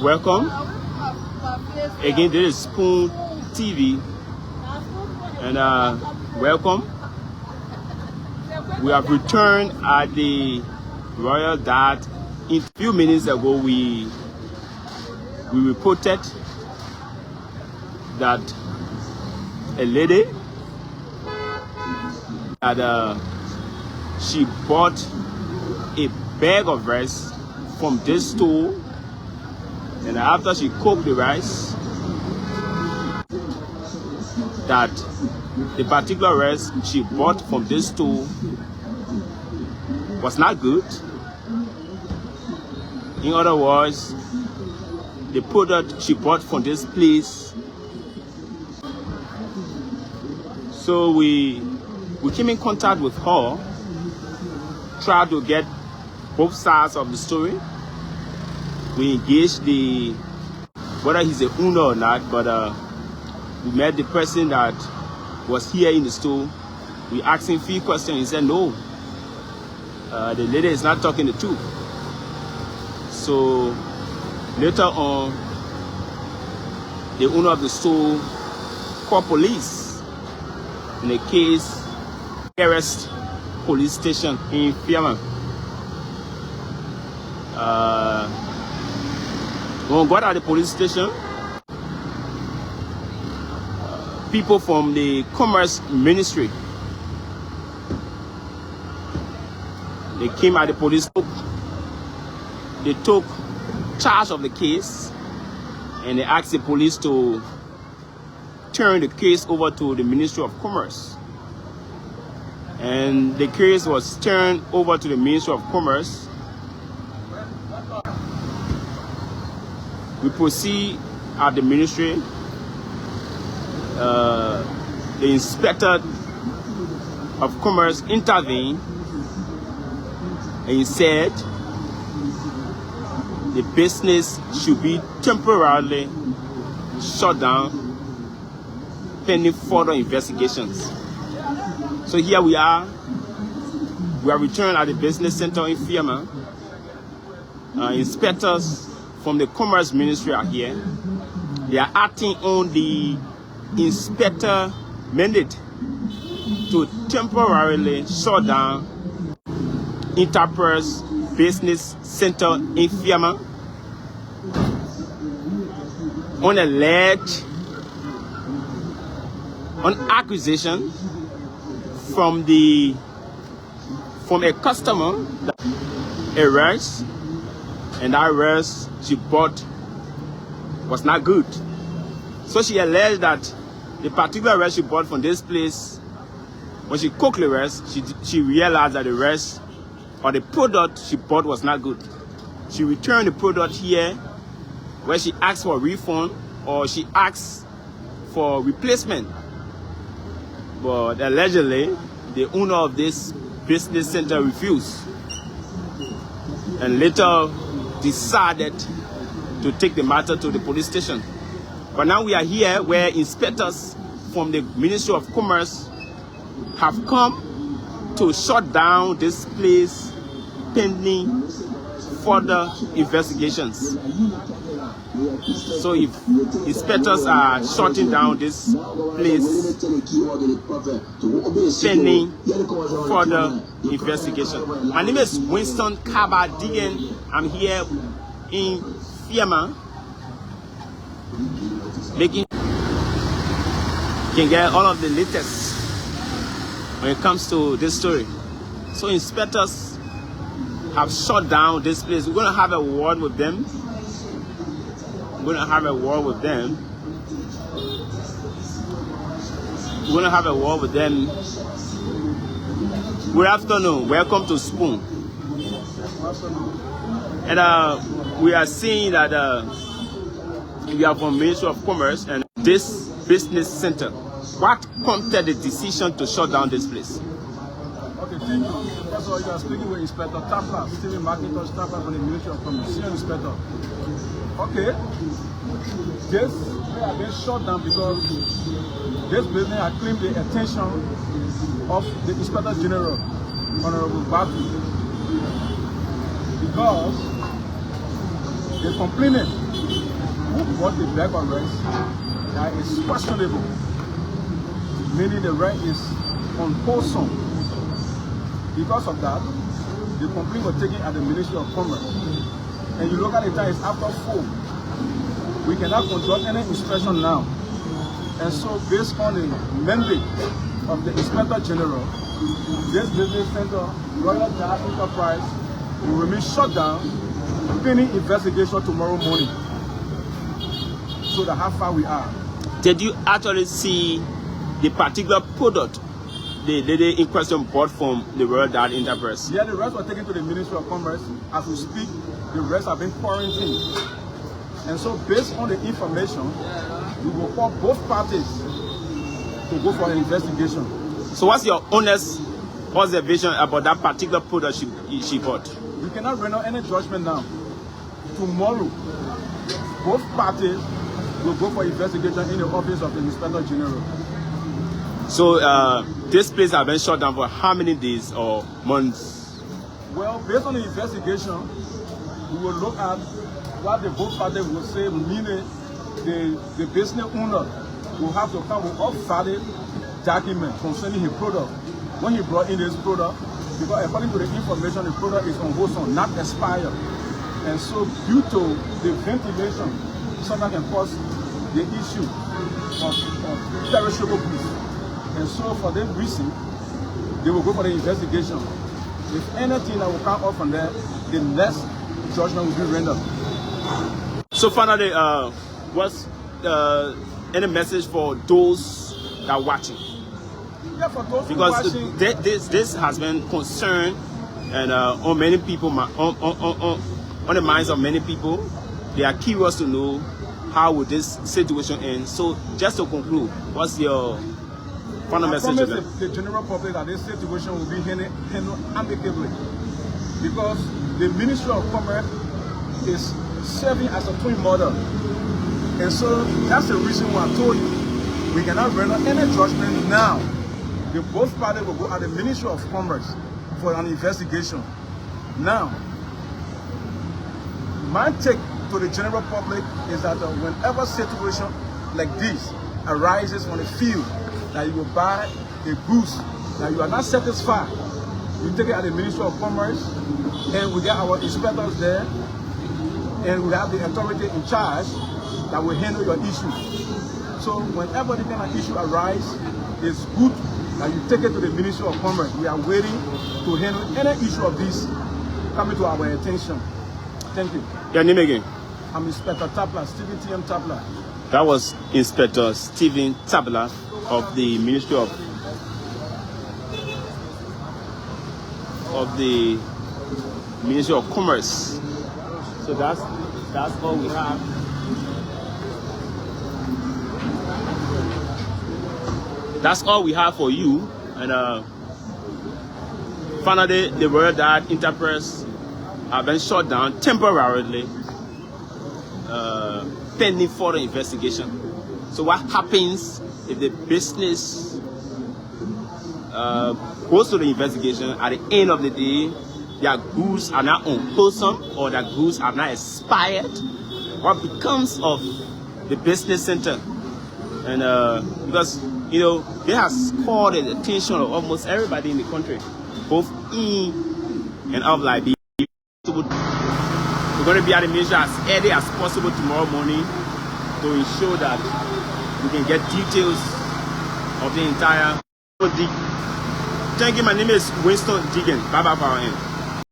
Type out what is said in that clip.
Welcome. Again, this is Spoon TV. And welcome. We have returned at the Royal Dart. A few minutes ago, we reported that a lady that she bought a bag of rice from this store, and after she cooked the rice, that the particular rice she bought from this store was not good. In other words, the product she bought from this place. So we came in contact with her, tried to get both sides of the story. We engaged whether he's the owner or not, but we met the person that was here in the store. We asked him a few questions. He said no, the lady is not talking the truth. So later on, the owner of the store called police in a case, nearest police station in Weah. When we got at the police station, people from the Commerce Ministry, they came at the police. They took charge of the case and they asked the police to turn the case over to the Ministry of Commerce. And the case was turned over to the Ministry of Commerce. We proceed at the ministry. The inspector of commerce intervened and he said the business should be temporarily shut down pending further investigations. So here we are. We are returned at the business center in Weah. Inspectors from the Commerce Ministry are here. They are acting on the inspector mandate to temporarily shut down Enterprise Business Center in Weah on accusation from a customer that a rice, and that rice she bought was not good. So she alleged that the particular rice she bought from this place, when she cooked the rice, she realized that the rice or the product she bought was not good. She returned the product here where she asked for a refund or she asked for replacement. But allegedly, the owner of this business center refused and later decided to take the matter to the police station. But now we are here where inspectors from the Ministry of Commerce have come to shut down this place pending further investigations. So if inspectors are shutting down this place pending further investigation. My name is Winston Kabadigan. I'm here in Weah, making you can get all of the latest when it comes to this story. So inspectors have shut down this place. We're going to have a word with them. We're going to have a word with them. We're going to have a word with them. Good afternoon. Welcome to Spoon. And we are seeing that we are from Ministry of Commerce and this business center. What prompted the decision to shut down this place? Okay, thank you. First of all, you are speaking with Inspector Tapper, Stephen McIntosh Tapper from the Ministry of Commerce. Senior Inspector. Okay. This has been shut down because this business has claimed the attention of the Inspector General, Honorable Batu, because the complainant who bought the bag of rice that is questionable, meaning the rice is unwholesome. Because of that, the complaint was taken at the Ministry of Commerce. And you look at the time, it's after 4. We cannot conduct any inspection now. And so, based on the mandate of the Inspector General, this business center, Royal Jar Enterprise, will remain shut down pending investigation tomorrow morning. So that's how far we are. Did you actually see the particular product the lady in question bought from the Royal Jar Enterprise? Yeah, the rest were taken to the Ministry of Commerce. As we speak, the rest have been quarantined. And so, based on the information, we will call both parties to go for an investigation. So what's your honest observation about that particular product she bought? We cannot render any judgment now. Tomorrow, both parties will go for investigation in the office of the Inspector General. So this place has been shut down for how many days or months? Well, based on the investigation, we will look at what the both parties will say, meaning the business owner will have to come with all valid documents concerning his product. When he brought in this product, because according to the information, the product is unwholesome, not expired. And so due to the ventilation, sometimes can cause the issue of perishable goods. And so for that reason, they will go for the investigation. If anything that will come up from there, the next judgment will be rendered. So finally, what's any message for those that are watching? Yeah, for those because watching, this has been concern and on many people, on the minds of many people. They are curious to know how will this situation end. So just to conclude, what's your final message to them? The general public that this situation will be handled amicably, because the Ministry of Commerce is serving as a twin mother. And so that's the reason why I told you we cannot render any judgment now. The both parties will go at the Ministry of Commerce for an investigation. Now, my take to the general public is that whenever situation like this arises on the field, that you will buy a goods that you are not satisfied, you take it at the Ministry of Commerce, and we get our inspectors there, and we have the authority in charge that will handle your issue. So whenever the kind of issue arises, it's good that you take it to the Ministry of Commerce. We are waiting to handle any issue of this coming to our attention. Thank you. Your name again? I'm Inspector Tabla, Stephen T.M. Tabla. That was Inspector Stephen Tabla of the Ministry of Commerce. So that's all we have. That's all we have for you. And finally, the Royal Jar Enterprise have been shut down temporarily, pending further investigation. So what happens if the business goes to the investigation? At the end of the day, their goods are not unwholesome or their goods are not expired, what becomes of the business center? And because it has caught the attention of almost everybody in the country, both in and out of Liberia. We're going to be at the ministry as early as possible tomorrow morning to ensure that we can get details of the entire. Thank you. My name is Winston Diggin. Bye bye for our end.